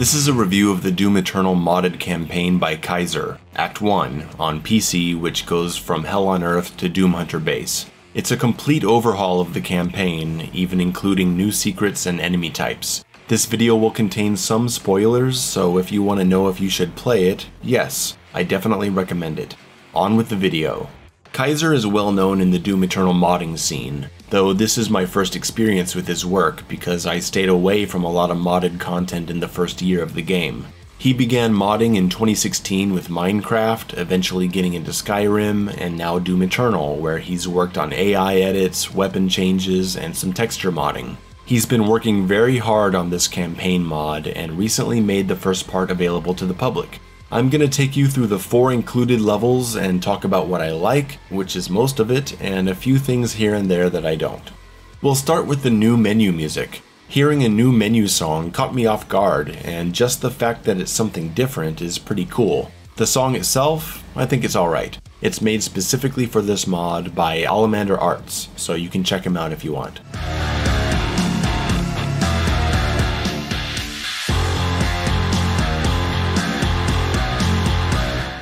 This is a review of the Doom Eternal modded campaign by KAISER, Act 1, on PC, which goes from Hell on Earth to Doom Hunter Base. It's a complete overhaul of the campaign, even including new secrets and enemy types. This video will contain some spoilers, so if you want to know if you should play it, yes, I definitely recommend it. On with the video. KAISER is well known in the Doom Eternal modding scene, though this is my first experience with his work because I stayed away from a lot of modded content in the first year of the game. He began modding in 2016 with Minecraft, eventually getting into Skyrim, and now Doom Eternal, where he's worked on AI edits, weapon changes, and some texture modding. He's been working very hard on this campaign mod, and recently made the first part available to the public. I'm gonna take you through the 4 included levels and talk about what I like, which is most of it, and a few things here and there that I don't. We'll start with the new menu music. Hearing a new menu song caught me off guard, and just the fact that it's something different is pretty cool. The song itself, I think it's alright. It's made specifically for this mod by Alamander Arts, so you can check him out if you want.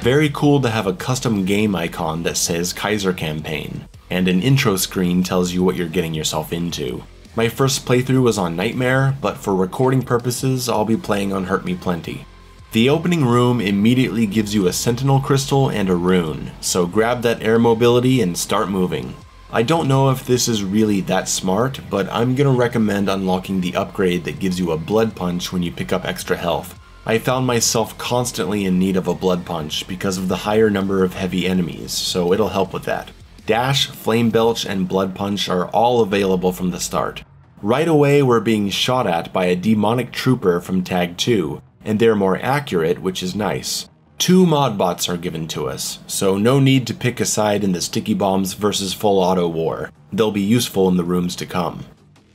Very cool to have a custom game icon that says KAISER Campaign, and an intro screen tells you what you're getting yourself into. My first playthrough was on Nightmare, but for recording purposes I'll be playing on Hurt Me Plenty. The opening room immediately gives you a Sentinel Crystal and a rune, so grab that air mobility and start moving. I don't know if this is really that smart, but I'm gonna recommend unlocking the upgrade that gives you a blood punch when you pick up extra health. I found myself constantly in need of a blood punch because of the higher number of heavy enemies, so it'll help with that. Dash, Flame Belch, and Blood Punch are all available from the start. Right away we're being shot at by a demonic trooper from Tag 2, and they're more accurate, which is nice. 2 mod bots are given to us, so no need to pick a side in the sticky bombs versus full auto war. They'll be useful in the rooms to come.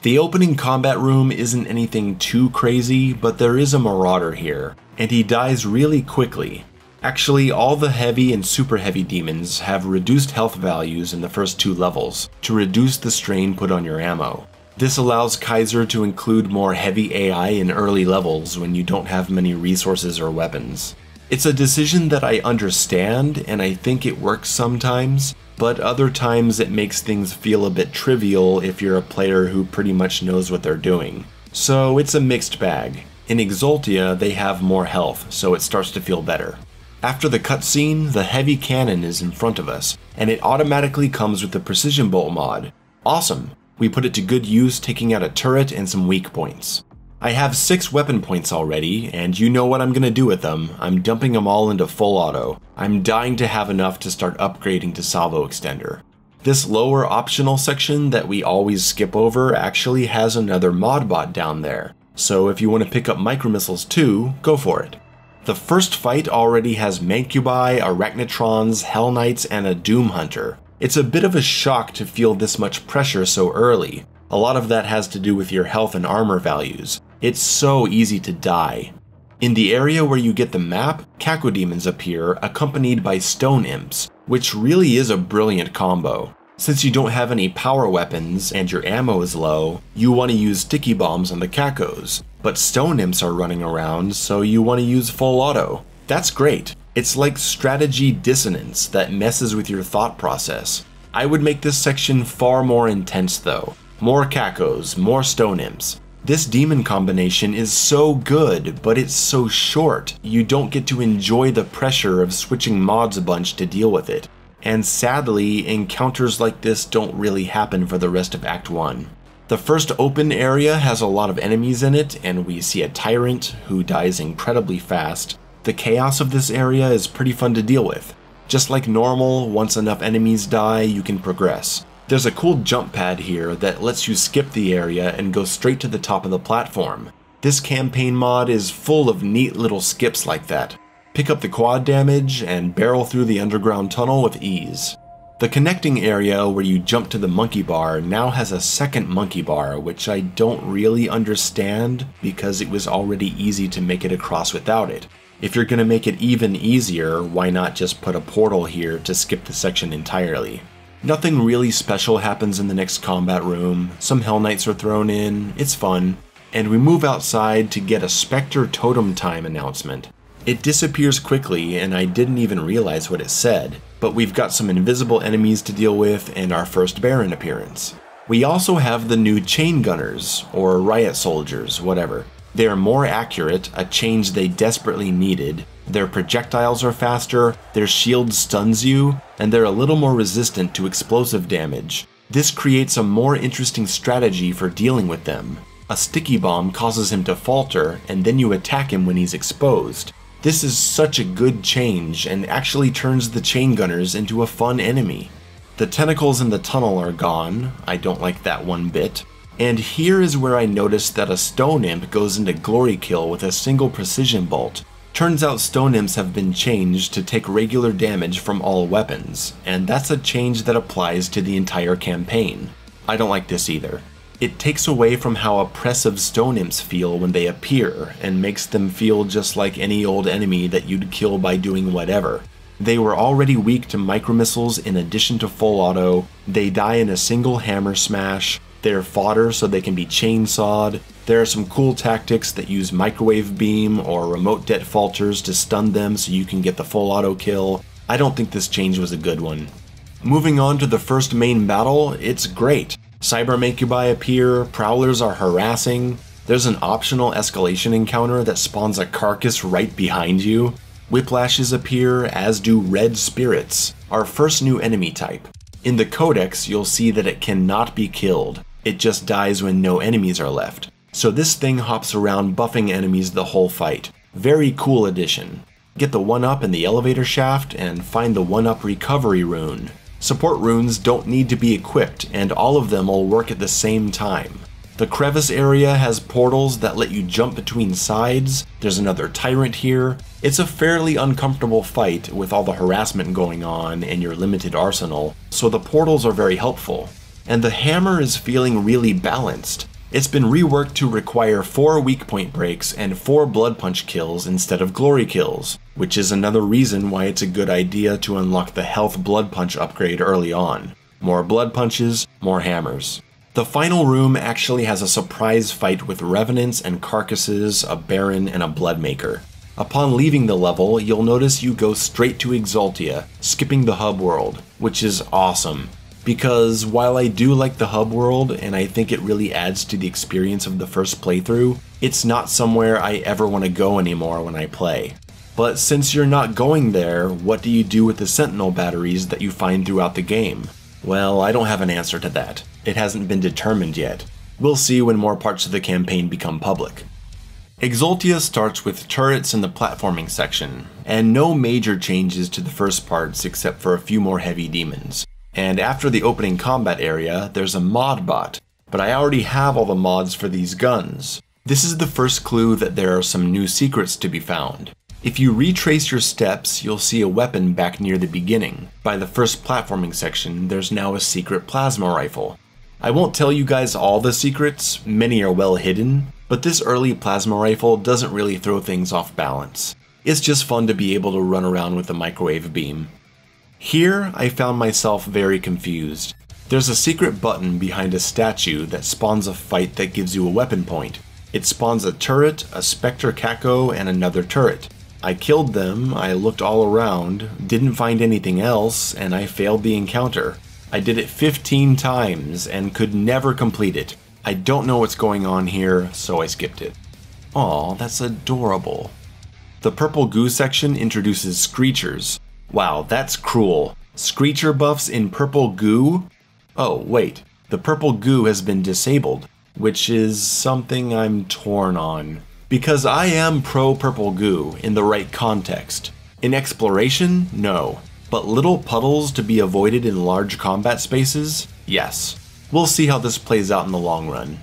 The opening combat room isn't anything too crazy, but there is a marauder here, and he dies really quickly. Actually, all the heavy and super heavy demons have reduced health values in the first 2 levels, to reduce the strain put on your ammo. This allows KAISER to include more heavy AI in early levels when you don't have many resources or weapons. It's a decision that I understand, and I think it works sometimes, but other times it makes things feel a bit trivial if you're a player who pretty much knows what they're doing. So it's a mixed bag. In Exultia, they have more health, so it starts to feel better. After the cutscene, the heavy cannon is in front of us, and it automatically comes with the Precision Bolt mod. Awesome! We put it to good use taking out a turret and some weak points. I have 6 weapon points already, and you know what I'm gonna do with them. I'm dumping them all into full auto. I'm dying to have enough to start upgrading to salvo extender. This lower optional section that we always skip over actually has another mod bot down there, so if you want to pick up micromissiles too, go for it. The first fight already has Mancubi, Arachnotrons, Hell Knights, and a Doom Hunter. It's a bit of a shock to feel this much pressure so early. A lot of that has to do with your health and armor values. It's so easy to die. In the area where you get the map, Cacodemons appear accompanied by Stone Imps, which really is a brilliant combo. Since you don't have any power weapons and your ammo is low, you want to use sticky bombs on the Cacos, but Stone Imps are running around, so you want to use full auto. That's great. It's like strategy dissonance that messes with your thought process. I would make this section far more intense though. More Cacos, more Stone Imps. This demon combination is so good, but it's so short, you don't get to enjoy the pressure of switching mods a bunch to deal with it. And sadly, encounters like this don't really happen for the rest of Act 1. The first open area has a lot of enemies in it, and we see a tyrant who dies incredibly fast. The chaos of this area is pretty fun to deal with. Just like normal, once enough enemies die, you can progress. There's a cool jump pad here that lets you skip the area and go straight to the top of the platform. This campaign mod is full of neat little skips like that. Pick up the quad damage and barrel through the underground tunnel with ease. The connecting area where you jump to the monkey bar now has a second monkey bar, which I don't really understand because it was already easy to make it across without it. If you're gonna make it even easier, why not just put a portal here to skip the section entirely? Nothing really special happens in the next combat room, some Hell Knights are thrown in, it's fun, and we move outside to get a Spectre Totem Time announcement. It disappears quickly and I didn't even realize what it said, but we've got some invisible enemies to deal with and our first Baron appearance. We also have the new Chain Gunners, or Riot Soldiers, whatever. They are more accurate, a change they desperately needed. Their projectiles are faster, their shield stuns you, and they're a little more resistant to explosive damage. This creates a more interesting strategy for dealing with them. A sticky bomb causes him to falter, and then you attack him when he's exposed. This is such a good change, and actually turns the Chain Gunners into a fun enemy. The tentacles in the tunnel are gone, I don't like that one bit. And here is where I noticed that a Stone Imp goes into Glory Kill with a single precision bolt. Turns out Stone Imps have been changed to take regular damage from all weapons, and that's a change that applies to the entire campaign. I don't like this either. It takes away from how oppressive Stone Imps feel when they appear, and makes them feel just like any old enemy that you'd kill by doing whatever. They were already weak to micromissiles in addition to full auto, they die in a single hammer smash, they're fodder so they can be chainsawed, there are some cool tactics that use microwave beam or remote det falters to stun them so you can get the full auto kill. I don't think this change was a good one. Moving on to the first main battle, it's great. Cyber Makebuy appear, Prowlers are harassing, there's an optional escalation encounter that spawns a carcass right behind you, Whiplashes appear, as do Red Spirits, our first new enemy type. In the Codex, you'll see that it cannot be killed, it just dies when no enemies are left. So this thing hops around buffing enemies the whole fight. Very cool addition. Get the 1-up in the elevator shaft and find the 1-up recovery rune. Support runes don't need to be equipped, and all of them will work at the same time. The crevice area has portals that let you jump between sides, there's another tyrant here. It's a fairly uncomfortable fight with all the harassment going on and your limited arsenal, so the portals are very helpful. And the hammer is feeling really balanced. It's been reworked to require 4 weak point breaks and 4 blood punch kills instead of glory kills, which is another reason why it's a good idea to unlock the health blood punch upgrade early on. More blood punches, more hammers. The final room actually has a surprise fight with revenants and carcasses, a baron, and a bloodmaker. Upon leaving the level, you'll notice you go straight to Exaltia, skipping the hub world, which is awesome. Because while I do like the hub world, and I think it really adds to the experience of the first playthrough, it's not somewhere I ever want to go anymore when I play. But since you're not going there, what do you do with the sentinel batteries that you find throughout the game? Well, I don't have an answer to that. It hasn't been determined yet. We'll see when more parts of the campaign become public. Exaltia starts with turrets in the platforming section, and no major changes to the first parts except for a few more heavy demons. And after the opening combat area, there's a mod bot, but I already have all the mods for these guns. This is the first clue that there are some new secrets to be found. If you retrace your steps, you'll see a weapon back near the beginning. By the first platforming section, there's now a secret plasma rifle. I won't tell you guys all the secrets, many are well hidden, but this early plasma rifle doesn't really throw things off balance. It's just fun to be able to run around with a microwave beam. Here, I found myself very confused. There's a secret button behind a statue that spawns a fight that gives you a weapon point. It spawns a turret, a Spectre Kako, and another turret. I killed them, I looked all around, didn't find anything else, and I failed the encounter. I did it 15 times and could never complete it. I don't know what's going on here, so I skipped it. Aw, that's adorable. The purple goo section introduces Screechers. Wow, that's cruel. Screecher buffs in purple goo? Oh, wait. The purple goo has been disabled, which is something I'm torn on. Because I am pro purple goo in the right context. In exploration, no. But little puddles to be avoided in large combat spaces? Yes. We'll see how this plays out in the long run.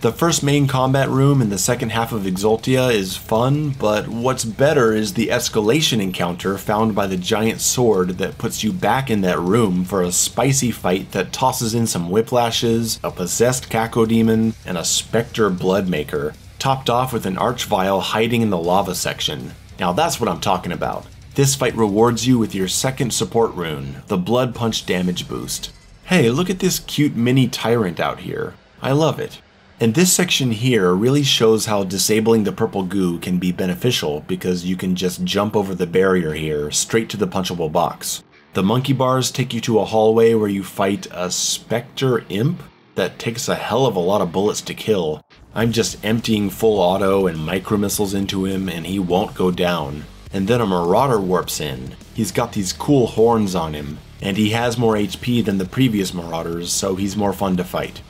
The first main combat room in the second half of Exaltia is fun, but what's better is the escalation encounter found by the giant sword that puts you back in that room for a spicy fight that tosses in some whiplashes, a possessed Kako demon, and a Spectre Bloodmaker, topped off with an Archvile hiding in the lava section. Now that's what I'm talking about. This fight rewards you with your second support rune, the Blood Punch damage boost. Hey, look at this cute mini tyrant out here. I love it. And this section here really shows how disabling the purple goo can be beneficial because you can just jump over the barrier here straight to the punchable box. The monkey bars take you to a hallway where you fight a specter imp that takes a hell of a lot of bullets to kill. I'm just emptying full auto and micro missiles into him and he won't go down. And then a marauder warps in. He's got these cool horns on him, and he has more HP than the previous marauders, so he's more fun to fight.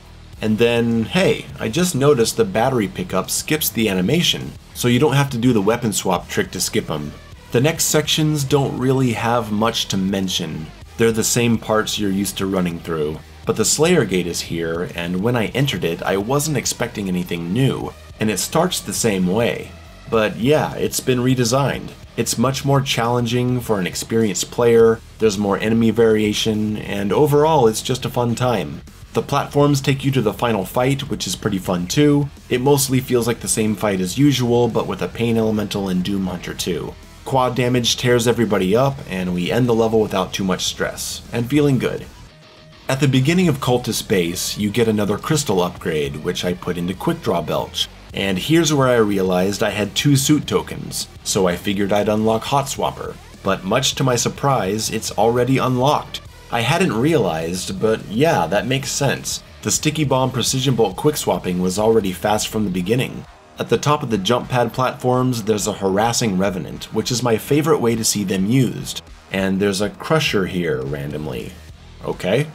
And then, hey, I just noticed the battery pickup skips the animation, so you don't have to do the weapon swap trick to skip them. The next sections don't really have much to mention. They're the same parts you're used to running through. But the Slayer Gate is here, and when I entered it, I wasn't expecting anything new, and it starts the same way. But yeah, it's been redesigned. It's much more challenging for an experienced player, there's more enemy variation, and overall it's just a fun time. The platforms take you to the final fight, which is pretty fun too. It mostly feels like the same fight as usual, but with a Pain Elemental and Doom Hunter too. Quad damage tears everybody up, and we end the level without too much stress, and feeling good. At the beginning of Cultist Base, you get another crystal upgrade, which I put into Quick Draw Belch. And here's where I realized I had 2 suit tokens, so I figured I'd unlock Hot Swapper. But much to my surprise, it's already unlocked. I hadn't realized, but yeah, that makes sense. The Sticky Bomb Precision Bolt quick swapping was already fast from the beginning. At the top of the jump pad platforms, there's a Harassing Revenant, which is my favorite way to see them used. And there's a Crusher here randomly. Okay.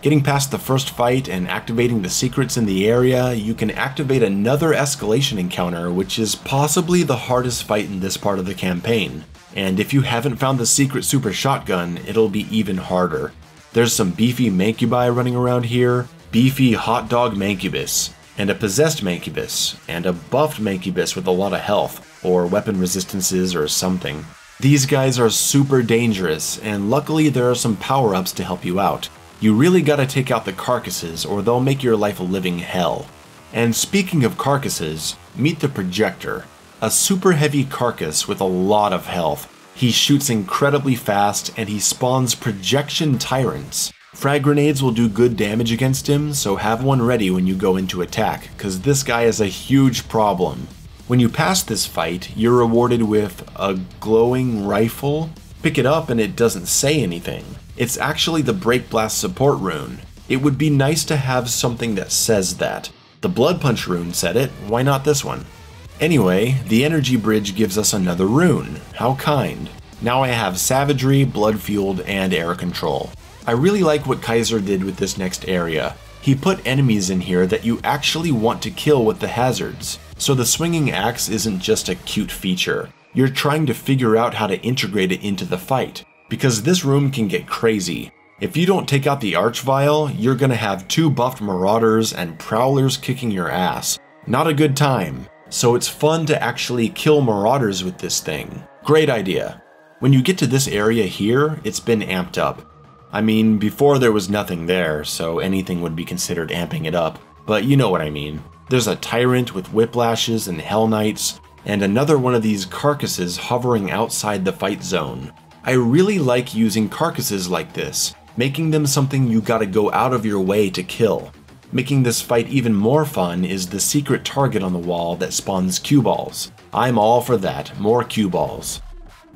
Getting past the first fight and activating the secrets in the area, you can activate another escalation encounter, which is possibly the hardest fight in this part of the campaign. And if you haven't found the secret super shotgun, it'll be even harder. There's some beefy Mancubi running around here, beefy hot dog Mancubus, and a possessed Mancubus, and a buffed Mancubus with a lot of health, or weapon resistances or something. These guys are super dangerous, and luckily there are some power-ups to help you out. You really gotta take out the carcasses or they'll make your life a living hell. And speaking of carcasses, meet the Projector. A super heavy carcass with a lot of health. He shoots incredibly fast and he spawns projection tyrants. Frag grenades will do good damage against him, so have one ready when you go into attack, cause this guy is a huge problem. When you pass this fight, you're rewarded with a glowing rifle. Pick it up and it doesn't say anything. It's actually the Break Blast support rune. It would be nice to have something that says that. The Blood Punch rune said it, why not this one? Anyway, the energy bridge gives us another rune. How kind. Now I have Savagery, Blood Fueled, and Air Control. I really like what Kaiser did with this next area. He put enemies in here that you actually want to kill with the hazards. So the swinging axe isn't just a cute feature. You're trying to figure out how to integrate it into the fight. Because this room can get crazy. If you don't take out the Archvile, you're gonna have 2 buffed Marauders and Prowlers kicking your ass. Not a good time. So it's fun to actually kill Marauders with this thing. Great idea. When you get to this area here, it's been amped up. I mean, before there was nothing there, so anything would be considered amping it up, but you know what I mean. There's a Tyrant with Whiplashes and Hell Knights, and another one of these carcasses hovering outside the fight zone. I really like using carcasses like this, making them something you gotta go out of your way to kill. Making this fight even more fun is the secret target on the wall that spawns cue balls. I'm all for that, more cue balls.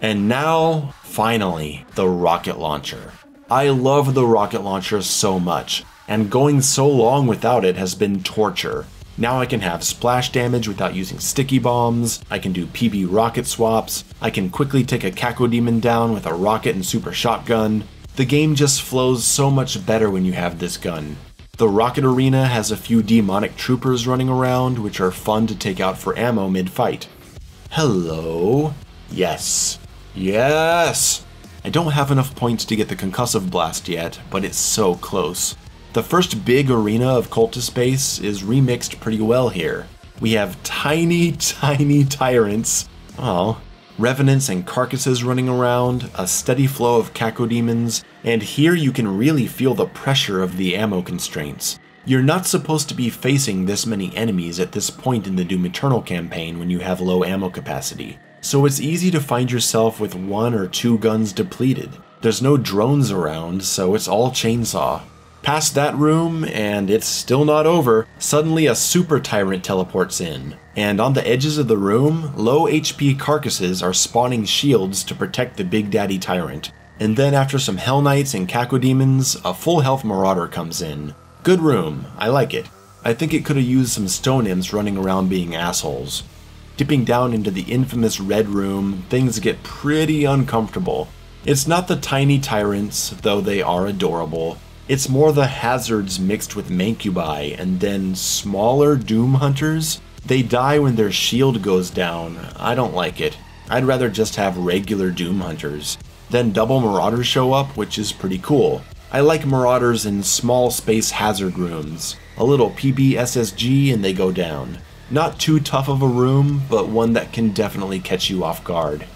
And now, finally, the rocket launcher. I love the rocket launcher so much, and going so long without it has been torture. Now I can have splash damage without using sticky bombs, I can do PB rocket swaps, I can quickly take a Cacodemon down with a rocket and super shotgun. The game just flows so much better when you have this gun. The rocket arena has a few demonic troopers running around, which are fun to take out for ammo mid-fight. Hello? Yes. Yes! I don't have enough points to get the concussive blast yet, but it's so close. The first big arena of Cultist Base is remixed pretty well here. We have tiny tyrants, revenants and carcasses running around, a steady flow of Cacodemons, and here you can really feel the pressure of the ammo constraints. You're not supposed to be facing this many enemies at this point in the Doom Eternal campaign when you have low ammo capacity, so it's easy to find yourself with 1 or 2 guns depleted. There's no drones around, so it's all chainsaw. Past that room, and it's still not over, suddenly a super tyrant teleports in. And on the edges of the room, low HP carcasses are spawning shields to protect the Big Daddy Tyrant. And then after some Hell Knights and Cacodemons, a full health Marauder comes in. Good room, I like it. I think it could have used some stone imps running around being assholes. Dipping down into the infamous red room, things get pretty uncomfortable. It's not the tiny tyrants, though they are adorable. It's more the hazards mixed with mancubi and then smaller doom hunters. They die when their shield goes down. I don't like it. I'd rather just have regular doom hunters. Then double marauders show up, which is pretty cool. I like marauders in small space hazard rooms. A little PBSSG and they go down. Not too tough of a room, but one that can definitely catch you off guard.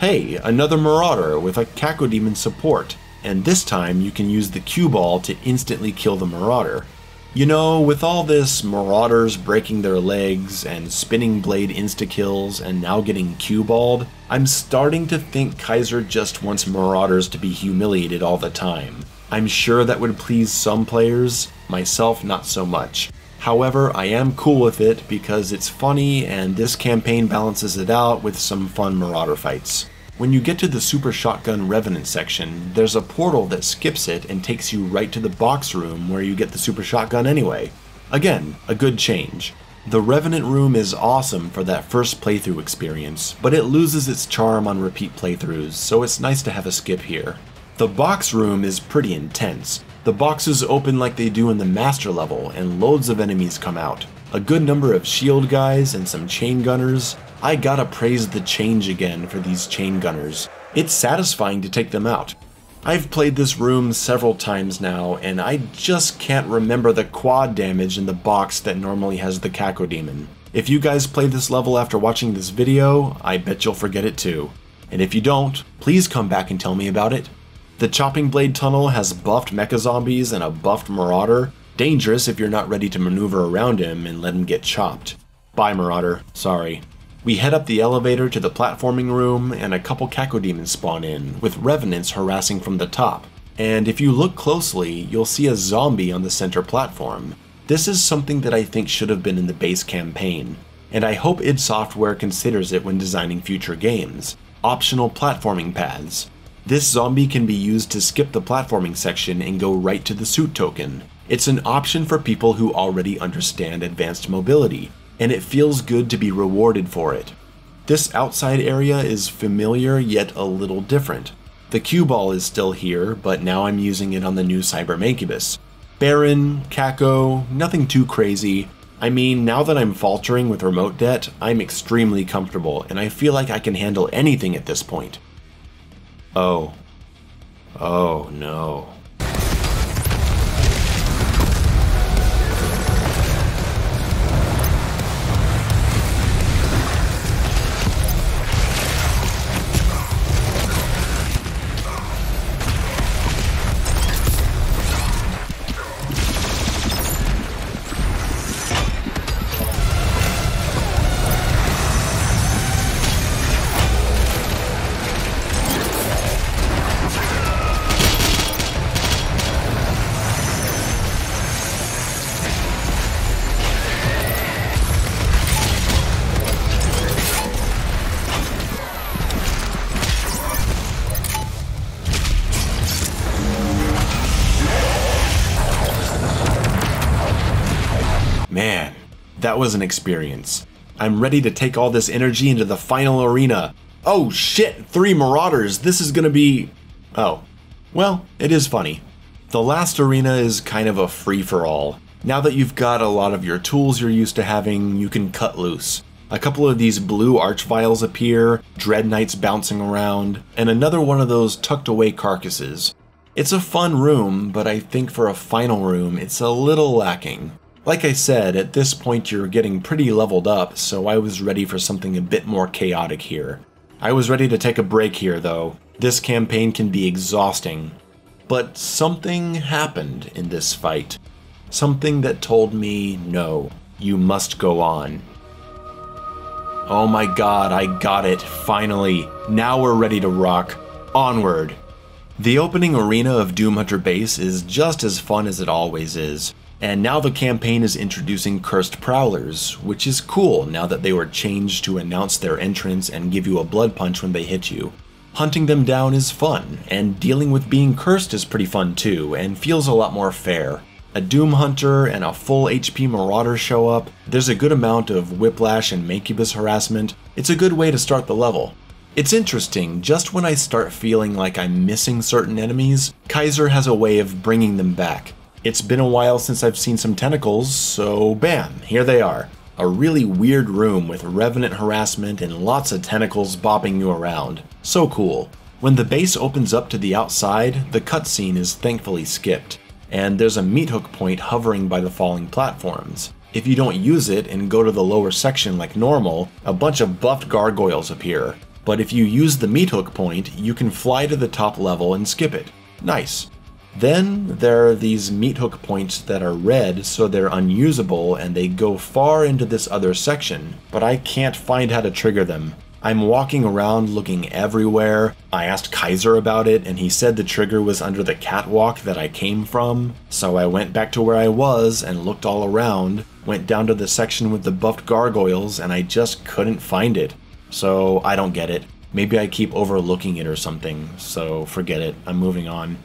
Hey, another marauder with a Cacodemon support. And this time you can use the cue ball to instantly kill the marauder. You know, with all this marauders breaking their legs and spinning blade insta-kills and now getting cue balled, I'm starting to think Kaiser just wants marauders to be humiliated all the time. I'm sure that would please some players, myself not so much. However, I am cool with it because it's funny and this campaign balances it out with some fun marauder fights. When you get to the Super Shotgun Revenant section, there's a portal that skips it and takes you right to the box room where you get the Super Shotgun anyway. Again, a good change. The Revenant room is awesome for that first playthrough experience, but it loses its charm on repeat playthroughs, so it's nice to have a skip here. The box room is pretty intense. The boxes open like they do in the master level, and loads of enemies come out. A good number of shield guys and some chain gunners. I gotta praise the change again for these chain gunners. It's satisfying to take them out. I've played this room several times now, and I just can't remember the quad damage in the box that normally has the Cacodemon. If you guys play this level after watching this video, I bet you'll forget it too. And if you don't, please come back and tell me about it. The Chopping Blade Tunnel has buffed mecha zombies and a buffed marauder. Dangerous if you're not ready to maneuver around him and let him get chopped. Bye marauder, sorry. We head up the elevator to the platforming room and a couple Cacodemons spawn in, with revenants harassing from the top. And if you look closely, you'll see a zombie on the center platform. This is something that I think should have been in the base campaign, and I hope id Software considers it when designing future games. Optional platforming paths. This zombie can be used to skip the platforming section and go right to the suit token. It's an option for people who already understand advanced mobility, and it feels good to be rewarded for it. This outside area is familiar yet a little different. The cue ball is still here, but now I'm using it on the new Cyber Mancubus. Barren, Caco, nothing too crazy. I mean, now that I'm faltering with remote det, I'm extremely comfortable, and I feel like I can handle anything at this point. Oh no. Man, that was an experience. I'm ready to take all this energy into the final arena. Oh shit, 3 marauders, this is gonna be... Oh, well, it is funny. The last arena is kind of a free-for-all. Now that you've got a lot of your tools you're used to having, you can cut loose. A couple of these blue archviles appear, dread knights bouncing around, and another one of those tucked away carcasses. It's a fun room, but I think for a final room, it's a little lacking. Like I said, at this point you're getting pretty leveled up, so I was ready for something a bit more chaotic here. I was ready to take a break here though. This campaign can be exhausting. But something happened in this fight. Something that told me, no, you must go on. Oh my god, I got it, finally. Now we're ready to rock. Onward. The opening arena of Doom Hunter Base is just as fun as it always is, and now the campaign is introducing cursed Prowlers, which is cool now that they were changed to announce their entrance and give you a blood punch when they hit you. Hunting them down is fun, and dealing with being cursed is pretty fun too, and feels a lot more fair. A Doom Hunter and a full HP Marauder show up, there's a good amount of whiplash and Mancubus harassment. It's a good way to start the level. It's interesting, just when I start feeling like I'm missing certain enemies, KAISER has a way of bringing them back. It's been a while since I've seen some tentacles, so bam, here they are. A really weird room with revenant harassment and lots of tentacles bopping you around. So cool. When the base opens up to the outside, the cutscene is thankfully skipped, and there's a meat hook point hovering by the falling platforms. If you don't use it and go to the lower section like normal, a bunch of buffed gargoyles appear. But if you use the meat hook point, you can fly to the top level and skip it. Nice. Then there are these meat hook points that are red, so they're unusable and they go far into this other section, but I can't find how to trigger them. I'm walking around looking everywhere. I asked KAISER about it and he said the trigger was under the catwalk that I came from, so I went back to where I was and looked all around, went down to the section with the buffed gargoyles, and I just couldn't find it. So I don't get it. Maybe I keep overlooking it or something, so forget it, I'm moving on.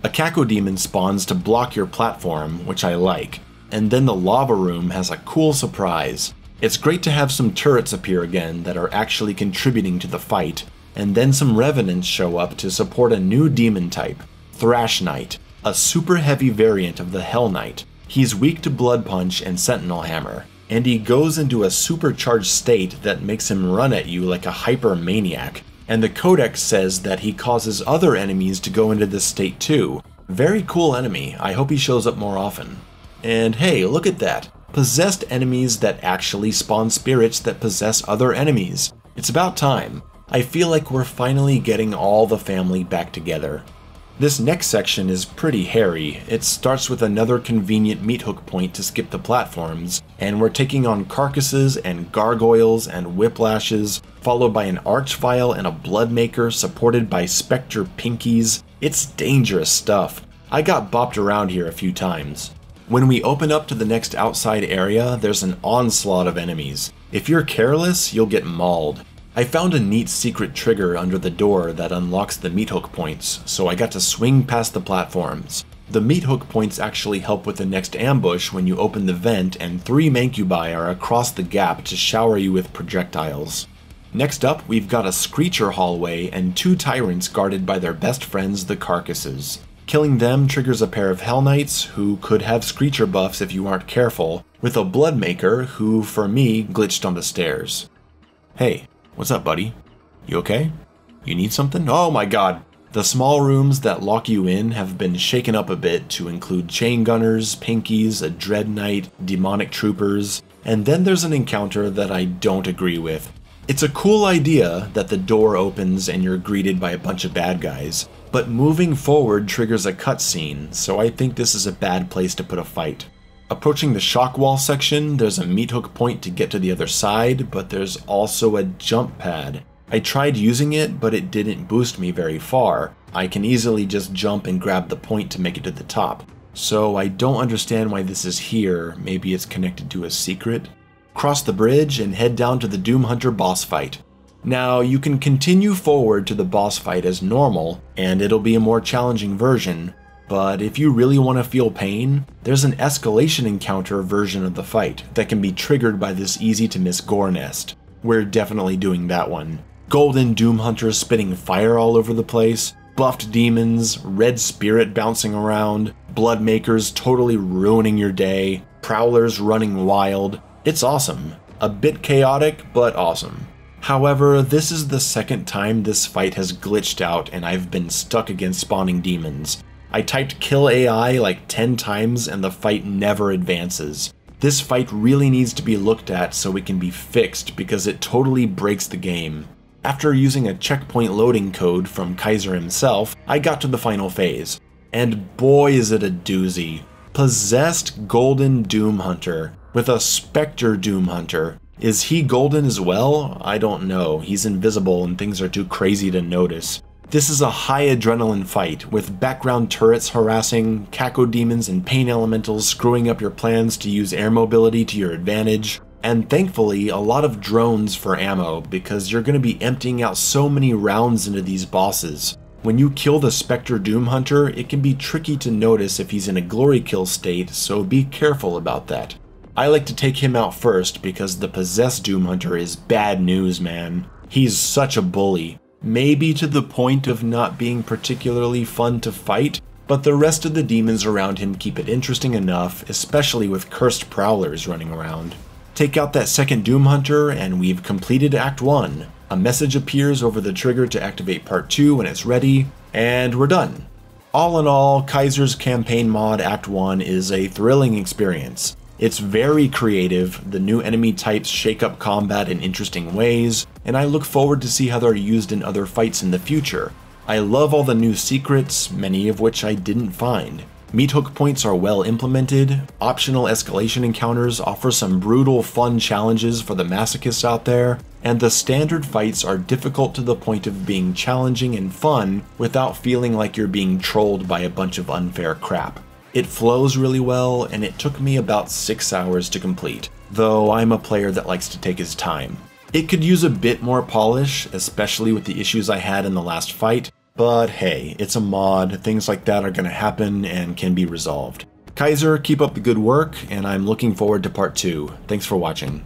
A Cacodemon spawns to block your platform, which I like, and then the lava room has a cool surprise. It's great to have some turrets appear again that are actually contributing to the fight, and then some revenants show up to support a new demon type, Thrash Knight, a super heavy variant of the Hell Knight. He's weak to Blood Punch and Sentinel Hammer, and he goes into a supercharged state that makes him run at you like a hyper maniac, and the codex says that he causes other enemies to go into this state too. Very cool enemy, I hope he shows up more often. And hey, look at that! Possessed enemies that actually spawn spirits that possess other enemies. It's about time. I feel like we're finally getting all the family back together. This next section is pretty hairy. It starts with another convenient meat hook point to skip the platforms, and we're taking on carcasses and gargoyles and whiplashes, followed by an archvile and a bloodmaker supported by specter pinkies. It's dangerous stuff. I got bopped around here a few times. When we open up to the next outside area, there's an onslaught of enemies. If you're careless, you'll get mauled. I found a neat secret trigger under the door that unlocks the meat hook points, so I got to swing past the platforms. The meat hook points actually help with the next ambush when you open the vent, and 3 Mancubi are across the gap to shower you with projectiles. Next up, we've got a Screecher Hallway and 2 tyrants guarded by their best friends, the Carcasses. Killing them triggers a pair of Hell Knights, who could have Screecher buffs if you aren't careful, with a Bloodmaker who, for me, glitched on the stairs. Hey. What's up, buddy? You okay? You need something? Oh my god! The small rooms that lock you in have been shaken up a bit to include chain gunners, pinkies, a dread knight, demonic troopers, and then there's an encounter that I don't agree with. It's a cool idea that the door opens and you're greeted by a bunch of bad guys, but moving forward triggers a cutscene, so I think this is a bad place to put a fight. Approaching the shock wall section, there's a meat hook point to get to the other side, but there's also a jump pad. I tried using it, but it didn't boost me very far. I can easily just jump and grab the point to make it to the top. So I don't understand why this is here. Maybe it's connected to a secret? Cross the bridge and head down to the Doom Hunter boss fight. Now, you can continue forward to the boss fight as normal, and it'll be a more challenging version, but if you really want to feel pain, there's an escalation encounter version of the fight that can be triggered by this easy to miss gore nest. We're definitely doing that one. Golden Doom Hunters spitting fire all over the place, buffed demons, red spirit bouncing around, bloodmakers totally ruining your day, prowlers running wild. It's awesome. A bit chaotic, but awesome. However, this is the second time this fight has glitched out and I've been stuck against spawning demons. I typed kill AI like 10 times and the fight never advances. This fight really needs to be looked at so it can be fixed because it totally breaks the game. After using a checkpoint loading code from KAISER himself, I got to the final phase. And boy is it a doozy. Possessed Golden Doom Hunter with a Spectre Doom Hunter. Is he golden as well? I don't know. He's invisible and things are too crazy to notice. This is a high adrenaline fight, with background turrets harassing, cacodemons and pain elementals screwing up your plans to use air mobility to your advantage, and thankfully a lot of drones for ammo, because you're going to be emptying out so many rounds into these bosses. When you kill the Spectre Doom Hunter, it can be tricky to notice if he's in a glory kill state, so be careful about that. I like to take him out first because the possessed Doom Hunter is bad news, man. He's such a bully. Maybe to the point of not being particularly fun to fight, but the rest of the demons around him keep it interesting enough, especially with cursed Prowlers running around. Take out that second Doom Hunter and we've completed Act 1. A message appears over the trigger to activate Part 2 when it's ready, and we're done. All in all, KAISER's campaign mod Act 1 is a thrilling experience. It's very creative, the new enemy types shake up combat in interesting ways, and I look forward to see how they're used in other fights in the future. I love all the new secrets, many of which I didn't find. Meat hook points are well implemented, optional escalation encounters offer some brutal fun challenges for the masochists out there, and the standard fights are difficult to the point of being challenging and fun without feeling like you're being trolled by a bunch of unfair crap. It flows really well, and it took me about 6 hours to complete, though I'm a player that likes to take his time. It could use a bit more polish, especially with the issues I had in the last fight, but hey, it's a mod, things like that are gonna happen and can be resolved. KAISER, keep up the good work, and I'm looking forward to Part 2. Thanks for watching.